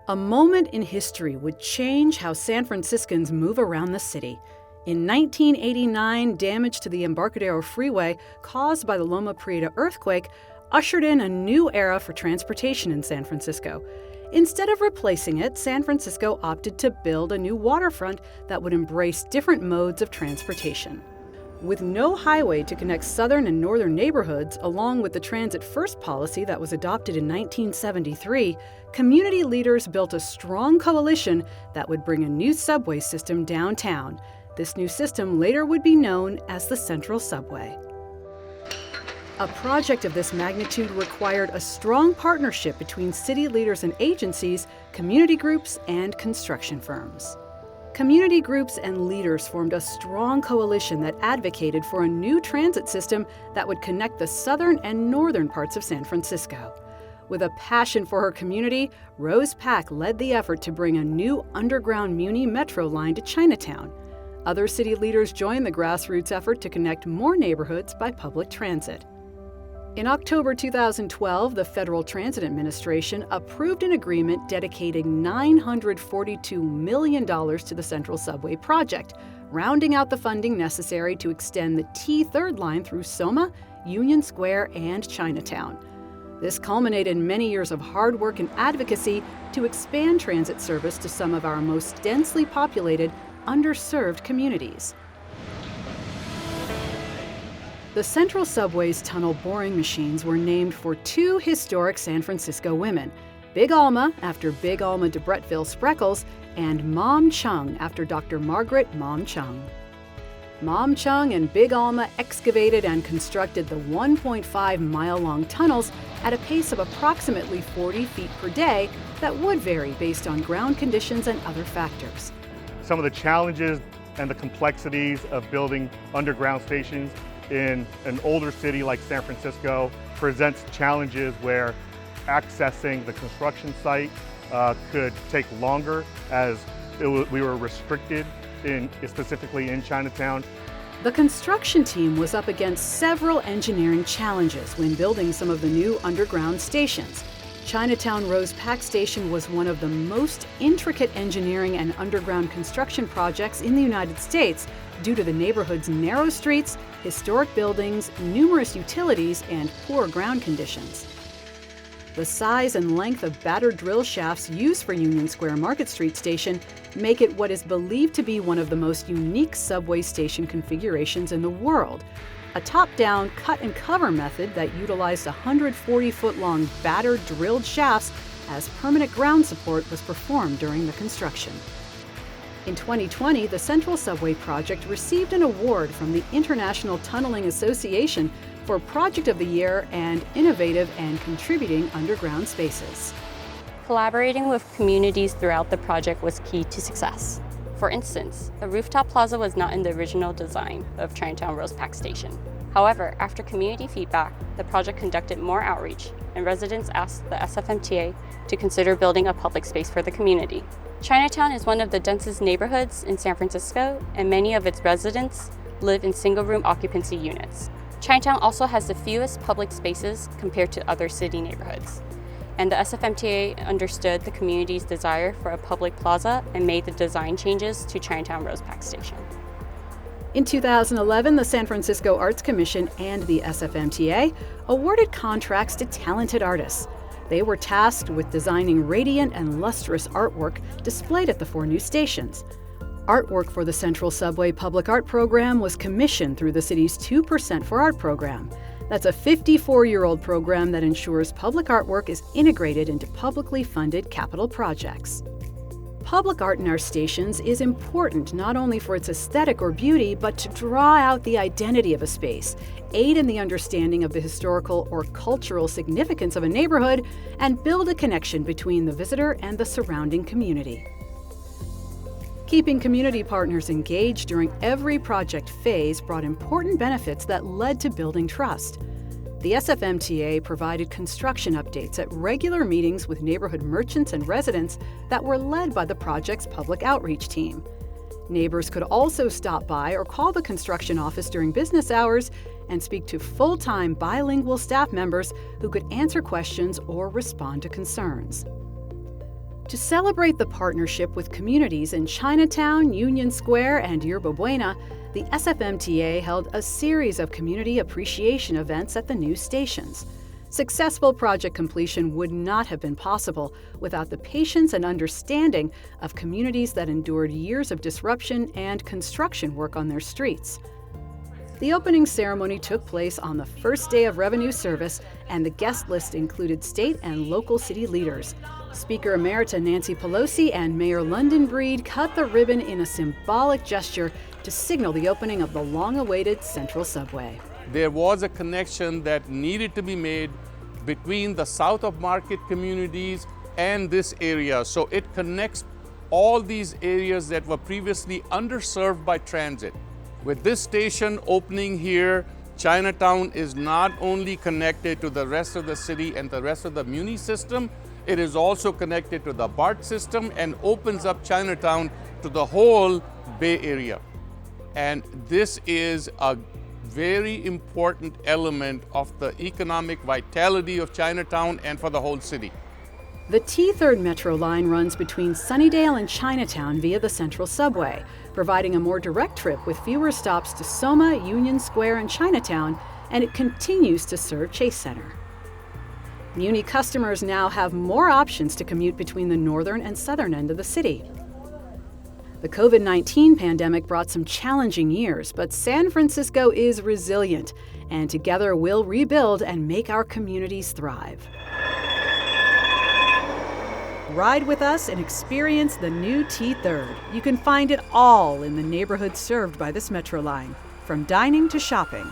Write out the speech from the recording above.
A moment in history would change how San Franciscans move around the city. In 1989, damage to the Embarcadero Freeway caused by the Loma Prieta earthquake ushered in a new era for transportation in San Francisco. Instead of replacing it, San Francisco opted to build a new waterfront that would embrace different modes of transportation. With no highway to connect southern and northern neighborhoods, along with the Transit First policy that was adopted in 1973, community leaders built a strong coalition that would bring a new subway system downtown. This new system later would be known as the Central Subway. A project of this magnitude required a strong partnership between city leaders and agencies, community groups, and construction firms. Community groups and leaders formed a strong coalition that advocated for a new transit system that would connect the southern and northern parts of San Francisco. With a passion for her community, Rose Pak led the effort to bring a new underground Muni Metro line to Chinatown. Other city leaders joined the grassroots effort to connect more neighborhoods by public transit. In October 2012, the Federal Transit Administration approved an agreement dedicating $942 million to the Central Subway project, rounding out the funding necessary to extend the T3 line through Soma, Union Square, and Chinatown. This culminated in many years of hard work and advocacy to expand transit service to some of our most densely populated, underserved communities. The Central Subway's tunnel boring machines were named for two historic San Francisco women, Big Alma after Big Alma de Bretteville Spreckels, and Mom Chung after Dr. Margaret Mom Chung. Mom Chung and Big Alma excavated and constructed the 1.5-mile-long tunnels at a pace of approximately 40 feet per day that would vary based on ground conditions and other factors. Some of the challenges and the complexities of building underground stations in an older city like San Francisco presents challenges where accessing the construction site could take longer as we were restricted specifically in Chinatown. The construction team was up against several engineering challenges when building some of the new underground stations. Chinatown Rose Pak Station was one of the most intricate engineering and underground construction projects in the United States due to the neighborhood's narrow streets, historic buildings, numerous utilities, and poor ground conditions. The size and length of battered drill shafts used for Union Square Market Street Station make it what is believed to be one of the most unique subway station configurations in the world. A top-down cut-and-cover method that utilized 140-foot-long battered drilled shafts as permanent ground support was performed during the construction. In 2020, the Central Subway project received an award from the International Tunneling Association for Project of the Year and Innovative and Contributing Underground Spaces. Collaborating with communities throughout the project was key to success. For instance, the rooftop plaza was not in the original design of Chinatown Rose Pak Station. However, after community feedback, the project conducted more outreach, and residents asked the SFMTA to consider building a public space for the community. Chinatown is one of the densest neighborhoods in San Francisco, and many of its residents live in single-room occupancy units. Chinatown also has the fewest public spaces compared to other city neighborhoods. And the SFMTA understood the community's desire for a public plaza and made the design changes to Chinatown Rose Pak Station. In 2011, the San Francisco Arts Commission and the SFMTA awarded contracts to talented artists. They were tasked with designing radiant and lustrous artwork displayed at the four new stations. Artwork for the Central Subway Public Art Program was commissioned through the city's 2% for Art program. That's a 54-year-old program that ensures public artwork is integrated into publicly funded capital projects. Public art in our stations is important not only for its aesthetic or beauty, but to draw out the identity of a space, aid in the understanding of the historical or cultural significance of a neighborhood, and build a connection between the visitor and the surrounding community. Keeping community partners engaged during every project phase brought important benefits that led to building trust. The SFMTA provided construction updates at regular meetings with neighborhood merchants and residents that were led by the project's public outreach team. Neighbors could also stop by or call the construction office during business hours and speak to full-time bilingual staff members who could answer questions or respond to concerns. To celebrate the partnership with communities in Chinatown, Union Square, and Yerba Buena, the SFMTA held a series of community appreciation events at the new stations. Successful project completion would not have been possible without the patience and understanding of communities that endured years of disruption and construction work on their streets. The opening ceremony took place on the first day of revenue service, and the guest list included state and local city leaders. Speaker Emerita Nancy Pelosi and Mayor London Breed cut the ribbon in a symbolic gesture to signal the opening of the long-awaited Central Subway. There was a connection that needed to be made between the South of Market communities and this area. So it connects all these areas that were previously underserved by transit. With this station opening here, Chinatown is not only connected to the rest of the city and the rest of the Muni system, it is also connected to the BART system and opens up Chinatown to the whole Bay Area. And this is a very important element of the economic vitality of Chinatown and for the whole city. The T3 Metro line runs between Sunnydale and Chinatown via the Central Subway, providing a more direct trip with fewer stops to Soma, Union Square, and Chinatown, and it continues to serve Chase Center. Muni customers now have more options to commute between the northern and southern end of the city. The COVID-19 pandemic brought some challenging years, but San Francisco is resilient, and together we'll rebuild and make our communities thrive. Ride with us and experience the new T3. You can find it all in the neighborhoods served by this Metro line, from dining to shopping.